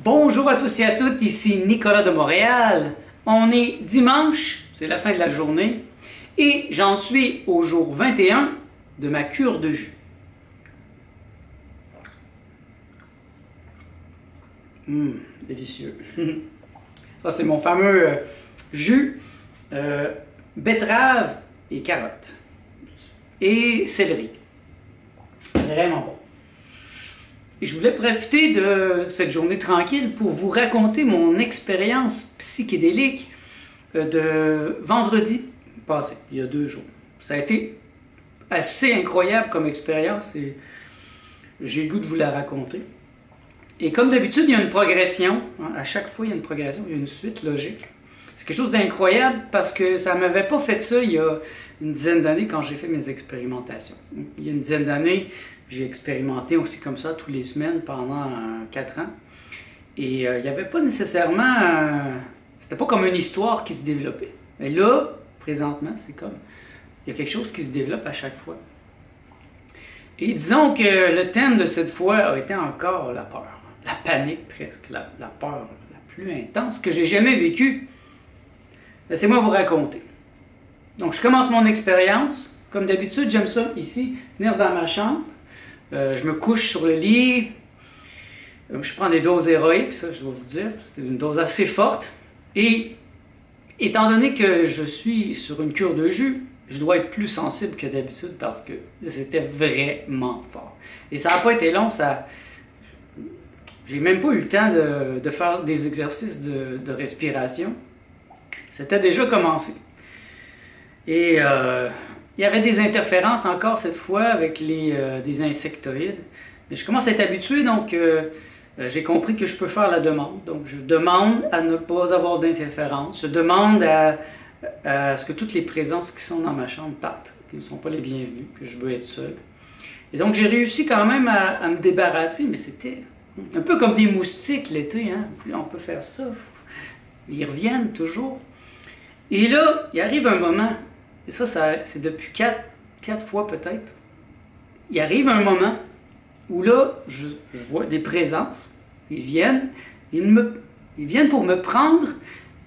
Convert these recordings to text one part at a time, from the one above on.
Bonjour à tous et à toutes, ici Nicolas de Montréal. On est dimanche, c'est la fin de la journée, et j'en suis au jour 21 de ma cure de jus. Délicieux. Ça, c'est mon fameux jus betterave et carotte et céleri. Vraiment bon. Et je voulais profiter de cette journée tranquille pour vous raconter mon expérience psychédélique de vendredi passé, il y a 2 jours. Ça a été assez incroyable comme expérience et j'ai le goût de vous la raconter. Et comme d'habitude, il y a une progression. À chaque fois, il y a une progression, il y a une suite logique. C'est quelque chose d'incroyable parce que ça ne m'avait pas fait ça il y a une dizaine d'années quand j'ai fait mes expérimentations. Il y a une dizaine d'années, j'ai expérimenté aussi comme ça tous les semaines pendant 4 ans. Et il n'y avait pas nécessairement... c'était pas comme une histoire qui se développait. Mais là, présentement, c'est comme... il y a quelque chose qui se développe à chaque fois. Et disons que le thème de cette fois a été encore la peur. La panique presque, la peur la plus intense que j'ai jamais vécue. Laissez-moi vous raconter. Donc je commence mon expérience. Comme d'habitude, j'aime ça ici, venir dans ma chambre. Je me couche sur le lit. Je prends des doses héroïques, ça je dois vous dire. C'était une dose assez forte. Et étant donné que je suis sur une cure de jus, je dois être plus sensible que d'habitude parce que c'était vraiment fort. Et ça n'a pas été long, j'ai même pas eu le temps de faire des exercices de respiration. C'était déjà commencé. Et il y avait des interférences encore cette fois avec des insectoïdes. Mais je commence à être habitué, donc j'ai compris que je peux faire la demande. Donc je demande à ne pas avoir d'interférence. Je demande à ce que toutes les présences qui sont dans ma chambre partent, qui ne sont pas les bienvenues, que je veux être seul. Et donc j'ai réussi quand même à me débarrasser, mais c'était un peu comme des moustiques l'été, hein? On peut faire ça. Ils reviennent toujours. Et là, il arrive un moment, et ça c'est depuis 4 fois peut-être, il arrive un moment où là, je vois des présences, ils viennent pour me prendre,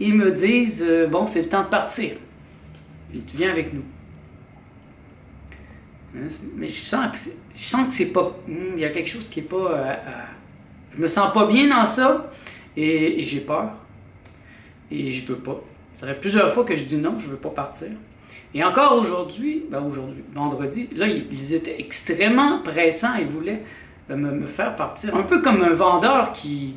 et ils me disent bon, c'est le temps de partir. Puis tu viens avec nous. Mais je sens que c'est pas... il y a quelque chose qui est pas... je me sens pas bien dans ça, et j'ai peur. Et je veux pas. Ça fait plusieurs fois que je dis non, je veux pas partir. Et encore aujourd'hui, vendredi, là, ils étaient extrêmement pressants, ils voulaient me faire partir. Un peu comme un vendeur qui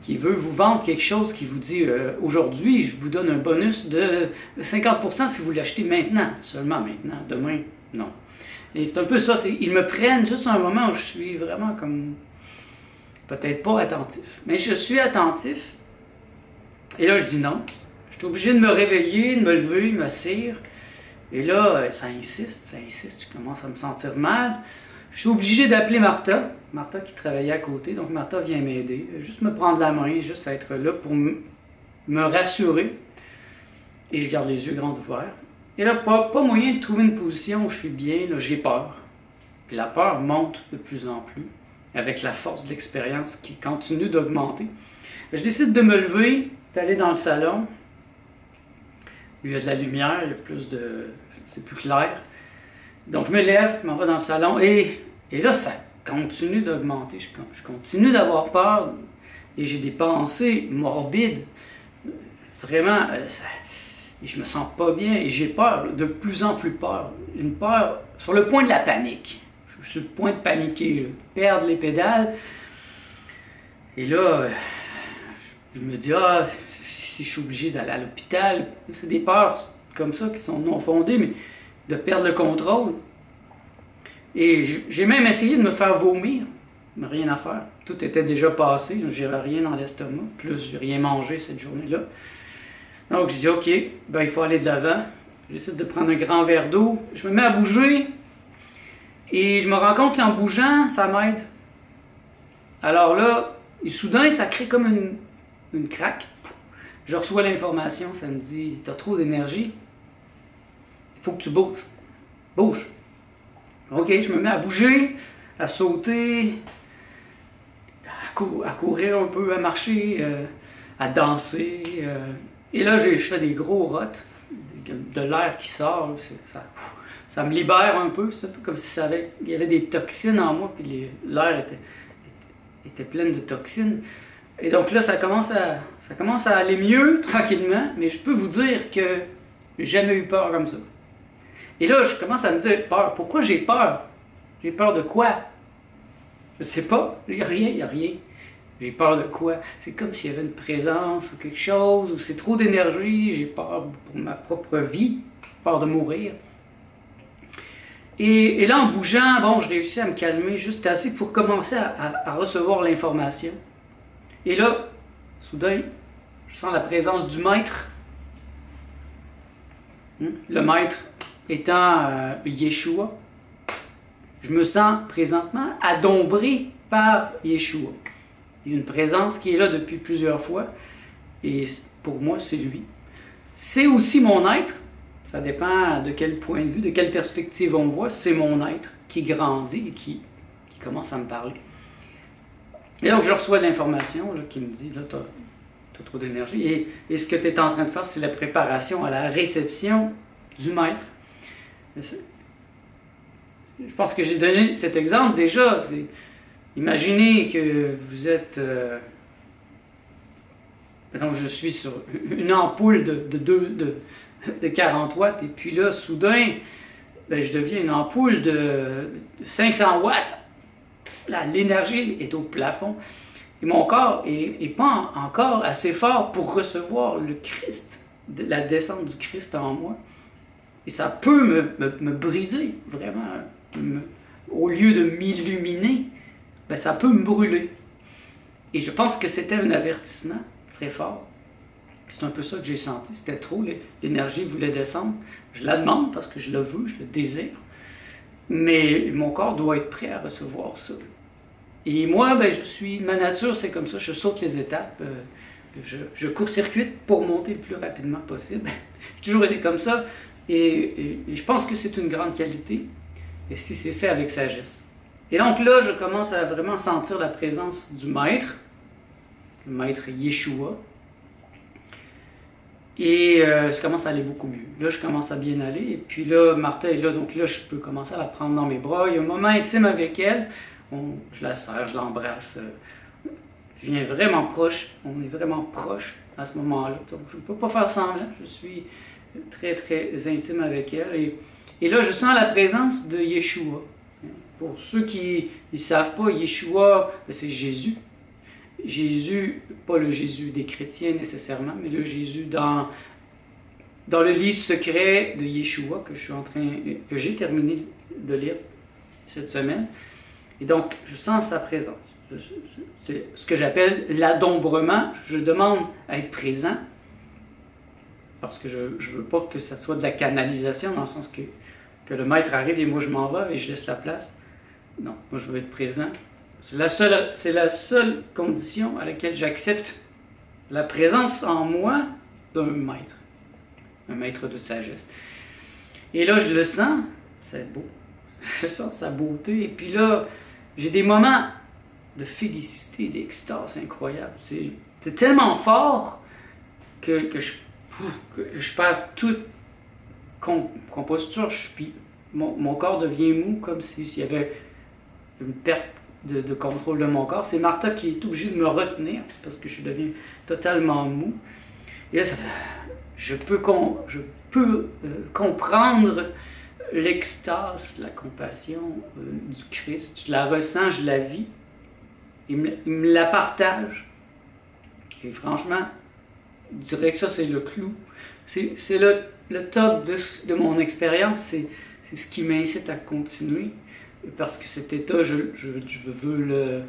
veut vous vendre quelque chose, qui vous dit aujourd'hui, je vous donne un bonus de 50% si vous l'achetez maintenant, seulement maintenant, demain, non. Et c'est un peu ça, ils me prennent juste à un moment où je suis vraiment comme, peut-être pas attentif, mais je suis attentif, et là je dis non. Je suis obligé de me réveiller, de me lever, de me cire, et là ça insiste, je commence à me sentir mal. Je suis obligé d'appeler Martha qui travaillait à côté, donc Martha vient m'aider, juste me prendre la main, juste être là pour me rassurer, et je garde les yeux grands ouverts. Et là, pas moyen de trouver une position où je suis bien, là j'ai peur. Puis la peur monte de plus en plus, avec la force de l'expérience qui continue d'augmenter. Je décide de me lever, d'aller dans le salon. Il y a de la lumière, il y a c'est plus clair. Donc je me lève, je m'en vais dans le salon, et là ça continue d'augmenter. Je continue d'avoir peur, et j'ai des pensées morbides. Vraiment, et je me sens pas bien, et j'ai peur, de plus en plus peur. Une peur sur le point de la panique. Je suis sur le point de paniquer, là, perdre les pédales. Et là, je me dis, si je suis obligé d'aller à l'hôpital, c'est des peurs comme ça qui sont non fondées, mais de perdre le contrôle. Et j'ai même essayé de me faire vomir, mais rien à faire. Tout était déjà passé, j'avais rien dans l'estomac, plus j'ai rien mangé cette journée-là. Donc je dis ok, il faut aller de l'avant. J'essaie de prendre un grand verre d'eau, je me mets à bouger, et je me rends compte qu'en bougeant, ça m'aide. Alors là, et soudain, ça crée comme une craque. Je reçois l'information, ça me dit, t'as trop d'énergie, il faut que tu bouges. Bouge. Ok, je me mets à bouger, à sauter, à à courir un peu, à marcher, à danser. Et là, je fais des gros rots, de l'air qui sort. Ça me libère un peu. C'est un peu comme si il y avait des toxines en moi, puis l'air était plein de toxines. Et donc là, ça commence à aller mieux, tranquillement, mais je peux vous dire que j'ai jamais eu peur comme ça. Et là, je commence à me dire, peur. Pourquoi j'ai peur? J'ai peur de quoi? Je sais pas. Il n'y a rien. J'ai peur de quoi? C'est comme s'il y avait une présence ou quelque chose, ou c'est trop d'énergie, j'ai peur pour ma propre vie, peur de mourir. Et là, en bougeant, bon, je réussis à me calmer juste assez pour commencer à recevoir l'information. Et là, soudain, je sens la présence du maître. Le maître étant Yeshua. Je me sens présentement adombré par Yeshua. Il y a une présence qui est là depuis plusieurs fois. Et pour moi, c'est lui. C'est aussi mon être. Ça dépend de quel point de vue, de quelle perspective on voit. C'est mon être qui grandit et qui commence à me parler. Et donc, je reçois de l'information qui me dit, là, tu as trop d'énergie. Et ce que tu es en train de faire, c'est la préparation à la réception du maître. Je pense que j'ai donné cet exemple déjà. Imaginez que vous êtes... donc, je suis sur une ampoule de 40 watts, et puis là, soudain, je deviens une ampoule de 500 watts. L'énergie est au plafond. Et mon corps n'est pas encore assez fort pour recevoir le Christ, la descente du Christ en moi. Et ça peut me briser, vraiment. Au lieu de m'illuminer, ça peut me brûler. Et je pense que c'était un avertissement très fort. C'est un peu ça que j'ai senti. C'était trop, l'énergie voulait descendre. Je la demande parce que je le veux, je le désire. Mais mon corps doit être prêt à recevoir ça. Et moi, ma nature, c'est comme ça. Je saute les étapes. Je court-circuite pour monter le plus rapidement possible. J'ai toujours été comme ça. Et je pense que c'est une grande qualité. Et si c'est fait avec sagesse. Et donc là, je commence à vraiment sentir la présence du maître. Le maître Yeshua. Et ça commence à aller beaucoup mieux. Là, je commence à bien aller. Et puis là, Martha est là. Donc là, je peux commencer à la prendre dans mes bras. Il y a un moment intime avec elle. Je la serre, je l'embrasse. Je viens vraiment proche. On est vraiment proche à ce moment-là. Donc, je ne peux pas faire semblant. Je suis très, très intime avec elle. Et là, je sens la présence de Yeshua. Pour ceux qui ne savent pas, Yeshua, c'est Jésus. Jésus, pas le Jésus des chrétiens nécessairement, mais le Jésus dans le livre secret de Yeshua que j'ai terminé de lire cette semaine. Et donc, je sens sa présence. C'est ce que j'appelle l'adombrement. Je demande à être présent parce que je ne veux pas que ça soit de la canalisation dans le sens que le maître arrive et moi je m'en vais et je laisse la place. Non, moi je veux être présent. C'est la seule condition à laquelle j'accepte la présence en moi d'un maître. Un maître de sagesse. Et là, je le sens, c'est beau. Je sens sa beauté. Et puis là, j'ai des moments de félicité, d'extase incroyable. C'est tellement fort que je perds toute composture. Mon corps devient mou, comme s'il y avait une perte de contrôle de mon corps. C'est Martha qui est obligée de me retenir parce que je deviens totalement mou. Et là, je peux comprendre l'extase, la compassion du Christ. Je la ressens, je la vis. Il me la partage. Et franchement, je dirais que ça, c'est le clou. C'est le top de mon expérience. C'est ce qui m'incite à continuer. Parce que cet état, je veux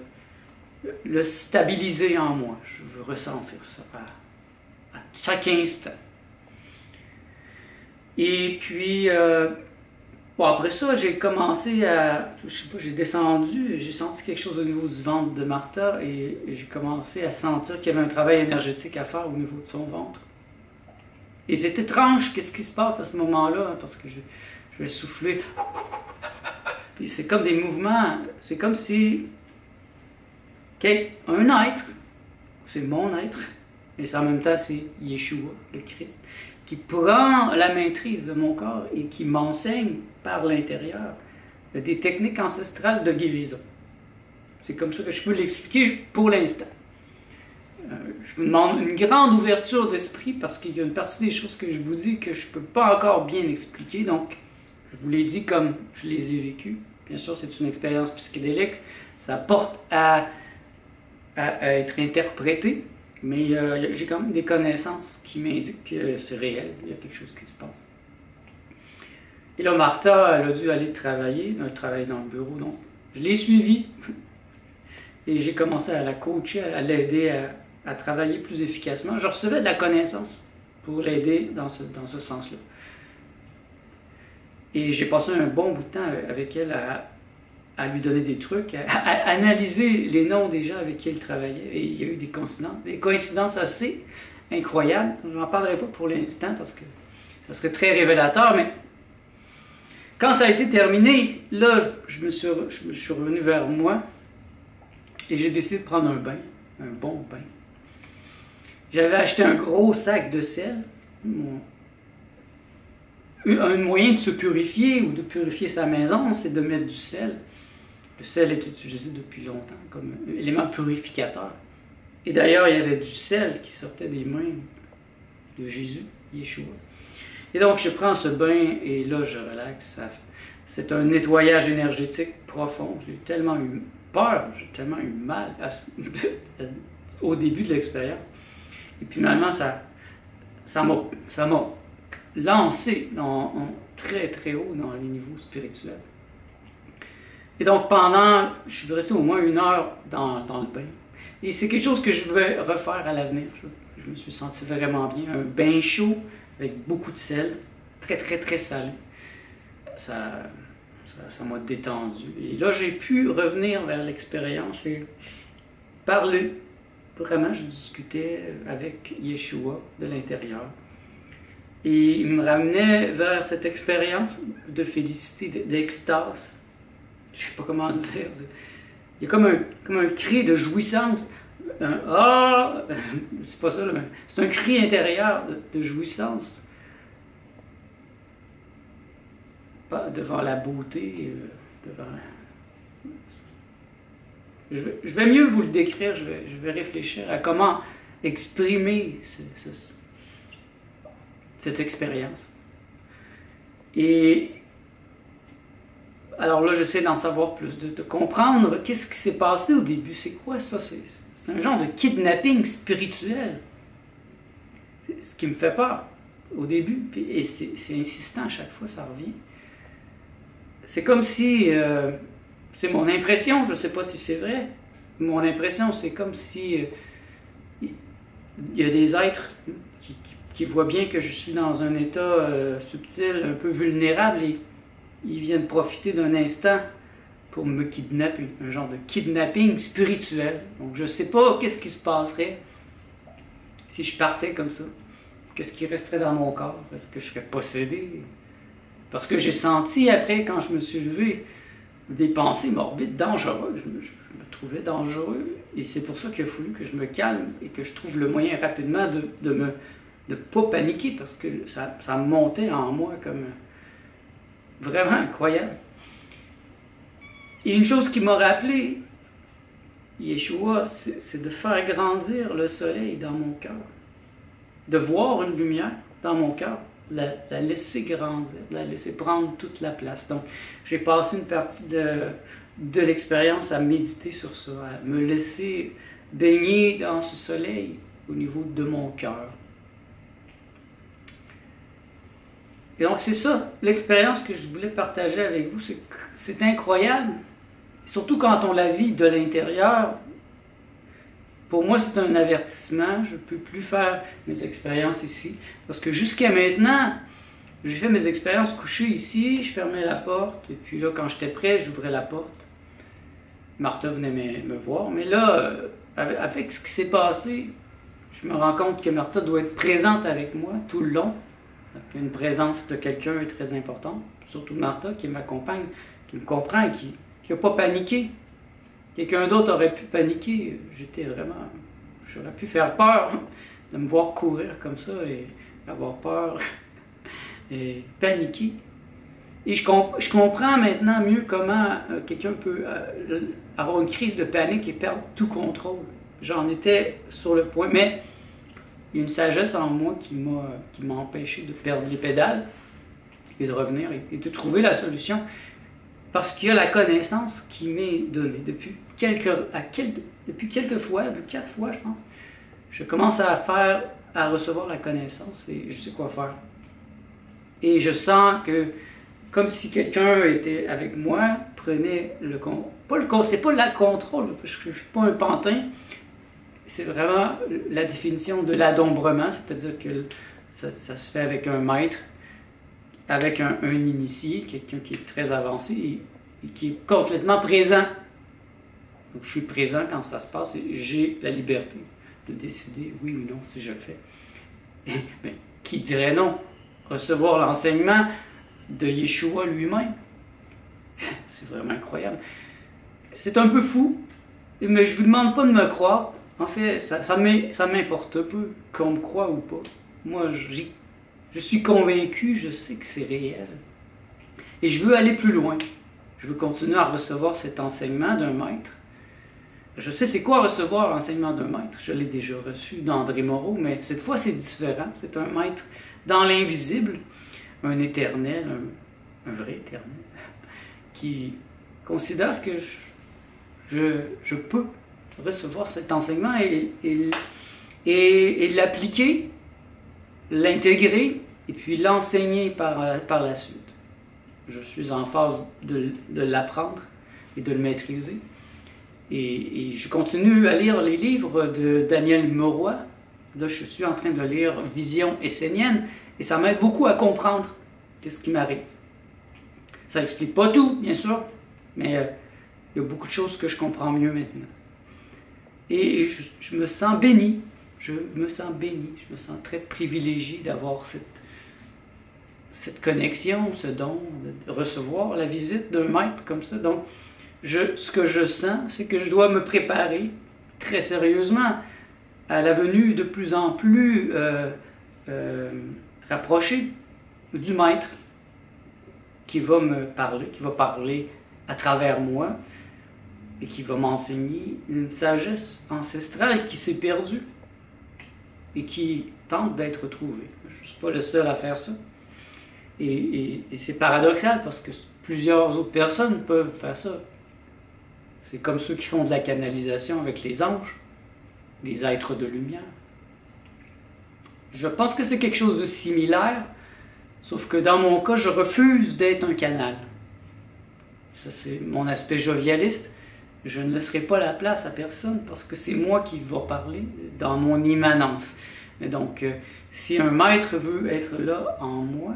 le stabiliser en moi. Je veux ressentir ça à chaque instant. Et puis, après ça, j'ai commencé je sais pas, j'ai descendu, j'ai senti quelque chose au niveau du ventre de Martha et j'ai commencé à sentir qu'il y avait un travail énergétique à faire au niveau de son ventre. Et c'est étrange, qu'est-ce qui se passe à ce moment-là, parce que je vais souffler. Puis c'est comme des mouvements, c'est comme si un être, c'est mon être, mais en même temps c'est Yeshua, le Christ, qui prend la maîtrise de mon corps et qui m'enseigne par l'intérieur des techniques ancestrales de guérison. C'est comme ça que je peux l'expliquer pour l'instant. Je vous demande une grande ouverture d'esprit parce qu'il y a une partie des choses que je vous dis que je ne peux pas encore bien expliquer, donc je vous l'ai dit comme je les ai vécues. Bien sûr, c'est une expérience psychédélique, ça porte à être interprété, mais j'ai quand même des connaissances qui m'indiquent que c'est réel, il y a quelque chose qui se passe. Et là, Martha, elle a dû aller travailler dans le bureau, donc je l'ai suivie et j'ai commencé à la coacher, à l'aider à travailler plus efficacement. Je recevais de la connaissance pour l'aider dans ce sens-là. Et j'ai passé un bon bout de temps avec elle à lui donner des trucs, à analyser les noms des gens avec qui elle travaillait. Et il y a eu des coïncidences assez incroyables. Je n'en parlerai pas pour l'instant parce que ça serait très révélateur, mais quand ça a été terminé, là, je me suis revenu vers moi et j'ai décidé de prendre un bain, un bon bain. J'avais acheté un gros sac de sel. Un moyen de se purifier ou de purifier sa maison, c'est de mettre du sel. Le sel est utilisé depuis longtemps comme élément purificateur. Et d'ailleurs, il y avait du sel qui sortait des mains de Jésus, Yeshua. Et donc, je prends ce bain et là, je relaxe. C'est un nettoyage énergétique profond. J'ai tellement eu peur, j'ai tellement eu mal au début de l'expérience. Et puis finalement, ça m'a lancé très très haut dans les niveaux spirituels. Et donc je suis resté au moins 1 heure dans le bain. Et c'est quelque chose que je vais refaire à l'avenir. Je me suis senti vraiment bien. Un bain chaud avec beaucoup de sel, très très très salé. Ça m'a détendu. Et là, j'ai pu revenir vers l'expérience et parler. Vraiment, je discutais avec Yeshua de l'intérieur. Et il me ramenait vers cette expérience de félicité, d'extase. Je ne sais pas comment le dire. Il y a comme un cri de jouissance. Un ah! C'est pas ça, mais c'est un cri intérieur de jouissance. Pas devant la beauté, devant... Je vais mieux vous le décrire, je vais réfléchir à comment exprimer cette expérience. Et alors là, j'essaie d'en savoir plus, de comprendre qu'est-ce qui s'est passé au début. C'est quoi ça? C'est un genre de kidnapping spirituel. C'est ce qui me fait peur au début, et c'est insistant à chaque fois, ça revient. C'est comme si... c'est mon impression, je ne sais pas si c'est vrai. Mon impression, c'est comme si il y a des êtres qui voient bien que je suis dans un état subtil, un peu vulnérable, et ils viennent profiter d'un instant pour me kidnapper. Un genre de kidnapping spirituel. Donc je ne sais pas qu'est-ce qui se passerait si je partais comme ça. Qu'est-ce qui resterait dans mon corps? Est-ce que je serais possédé? Parce que j'ai senti après, quand je me suis levé, des pensées morbides, dangereuses. Je me trouvais dangereux. Et c'est pour ça qu'il a fallu que je me calme et que je trouve le moyen rapidement de ne pas paniquer, parce que ça montait en moi comme vraiment incroyable. Et une chose qui m'a rappelé, Yeshua, c'est de faire grandir le soleil dans mon cœur. De voir une lumière dans mon cœur. La laisser grandir, la laisser prendre toute la place. Donc, j'ai passé une partie de l'expérience à méditer sur ça, à me laisser baigner dans ce soleil au niveau de mon cœur. Et donc, c'est ça, l'expérience que je voulais partager avec vous. C'est incroyable, surtout quand on la vit de l'intérieur. Pour moi, c'est un avertissement. Je ne peux plus faire mes expériences ici. Parce que jusqu'à maintenant, j'ai fait mes expériences couchées ici, je fermais la porte, et puis là, quand j'étais prêt, j'ouvrais la porte. Martha venait me voir. Mais là, avec ce qui s'est passé, je me rends compte que Martha doit être présente avec moi tout le long. Donc, une présence de quelqu'un est très importante. Surtout Martha qui m'accompagne, qui me comprend et qui n'a pas paniqué, Quelqu'un d'autre aurait pu paniquer. J'aurais pu faire peur de me voir courir comme ça et avoir peur et paniquer. Et je comprends maintenant mieux comment quelqu'un peut avoir une crise de panique et perdre tout contrôle. J'en étais sur le point, mais il y a une sagesse en moi qui m'a empêché de perdre les pédales et de revenir et de trouver la solution. Parce qu'il y a la connaissance qui m'est donnée depuis quelques fois, 4 fois je pense. Je commence à recevoir la connaissance et je sais quoi faire. Et je sens que, comme si quelqu'un était avec moi, prenait le contrôle. C'est pas le contrôle, parce que je ne suis pas un pantin. C'est vraiment la définition de l'adombrement, c'est-à-dire que ça se fait avec un maître, avec un initié, quelqu'un qui est très avancé et qui est complètement présent. Donc je suis présent quand ça se passe et j'ai la liberté de décider oui ou non si je le fais. Mais qui dirait non? Recevoir l'enseignement de Yeshua lui-même. C'est vraiment incroyable. C'est un peu fou, mais je ne vous demande pas de me croire. En fait, ça m'importe peu qu'on me croie ou pas. Moi, je suis convaincu, je sais que c'est réel. Et je veux aller plus loin. Je veux continuer à recevoir cet enseignement d'un maître. Je sais c'est quoi recevoir l'enseignement d'un maître. Je l'ai déjà reçu d'André Moreau, mais cette fois c'est différent. C'est un maître dans l'invisible, un éternel, un vrai éternel, qui considère que je peux recevoir cet enseignement et l'appliquer, l'intégrer et puis l'enseigner par la suite. Je suis en phase de l'apprendre et de le maîtriser. Et je continue à lire les livres de Daniel Mauroy. Là, je suis en train de lire Vision essénienne et ça m'aide beaucoup à comprendre ce qui m'arrive. Ça n'explique pas tout, bien sûr, mais il y a beaucoup de choses que je comprends mieux maintenant. Et je me sens béni. Je me sens très privilégié d'avoir cette connexion, ce don, de recevoir la visite d'un maître comme ça. Donc, ce que je sens, c'est que je dois me préparer très sérieusement à la venue de plus en plus rapprochée du maître qui va me parler, qui va parler à travers moi et qui va m'enseigner une sagesse ancestrale qui s'est perdue et qui tente d'être retrouvée. Je ne suis pas le seul à faire ça. Et c'est paradoxal parce que plusieurs autres personnes peuvent faire ça. C'est comme ceux qui font de la canalisation avec les anges, les êtres de lumière. Je pense que c'est quelque chose de similaire, sauf que dans mon cas, je refuse d'être un canal. Ça, c'est mon aspect jovialiste. Je ne laisserai pas la place à personne parce que c'est moi qui va parler dans mon immanence. Et donc, si un maître veut être là en moi,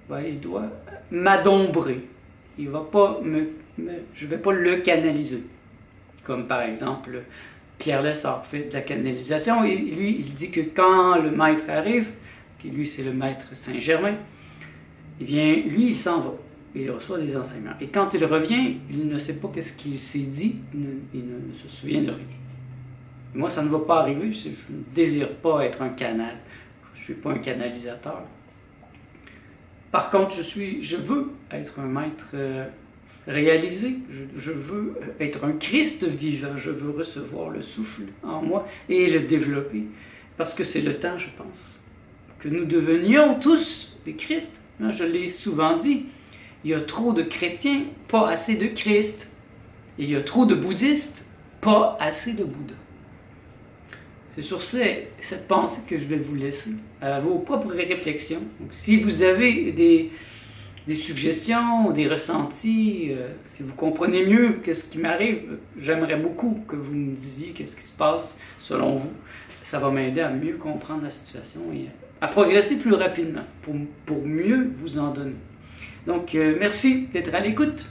ben, il doit m'adombrer. Je ne vais pas le canaliser. Comme par exemple, Pierre Lessard fait de la canalisation et lui, il dit que quand le maître arrive, puis lui c'est le maître Saint-Germain, eh bien, lui, il s'en va. Il reçoit des enseignements. Et quand il revient, il ne sait pas ce qu'il s'est dit, il ne se souvient de rien. Moi, ça ne va pas arriver, je ne désire pas être un canal. Je ne suis pas un canalisateur. Par contre, je veux être un maître réalisé. Je veux être un Christ vivant. Je veux recevoir le souffle en moi et le développer. Parce que c'est le temps, je pense, que nous devenions tous des Christ. Je l'ai souvent dit. Il y a trop de chrétiens, pas assez de Christ. Et il y a trop de bouddhistes, pas assez de Bouddha. C'est sur cette pensée que je vais vous laisser à vos propres réflexions. Donc, si vous avez des suggestions, des ressentis, si vous comprenez mieux ce qui m'arrive, j'aimerais beaucoup que vous me disiez qu'est-ce qui se passe selon vous. Ça va m'aider à mieux comprendre la situation et à progresser plus rapidement pour mieux vous en donner. Donc, merci d'être à l'écoute.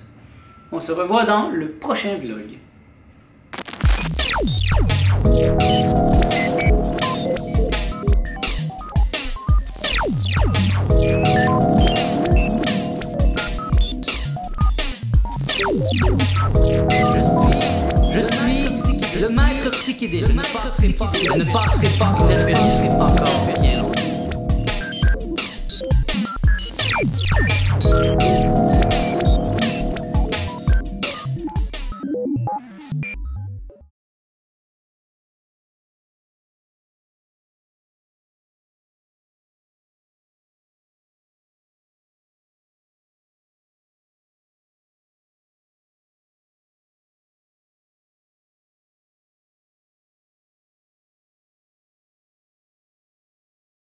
On se revoit dans le prochain vlog. Je ne passerez pas, vous ne le vérifierez pas encore.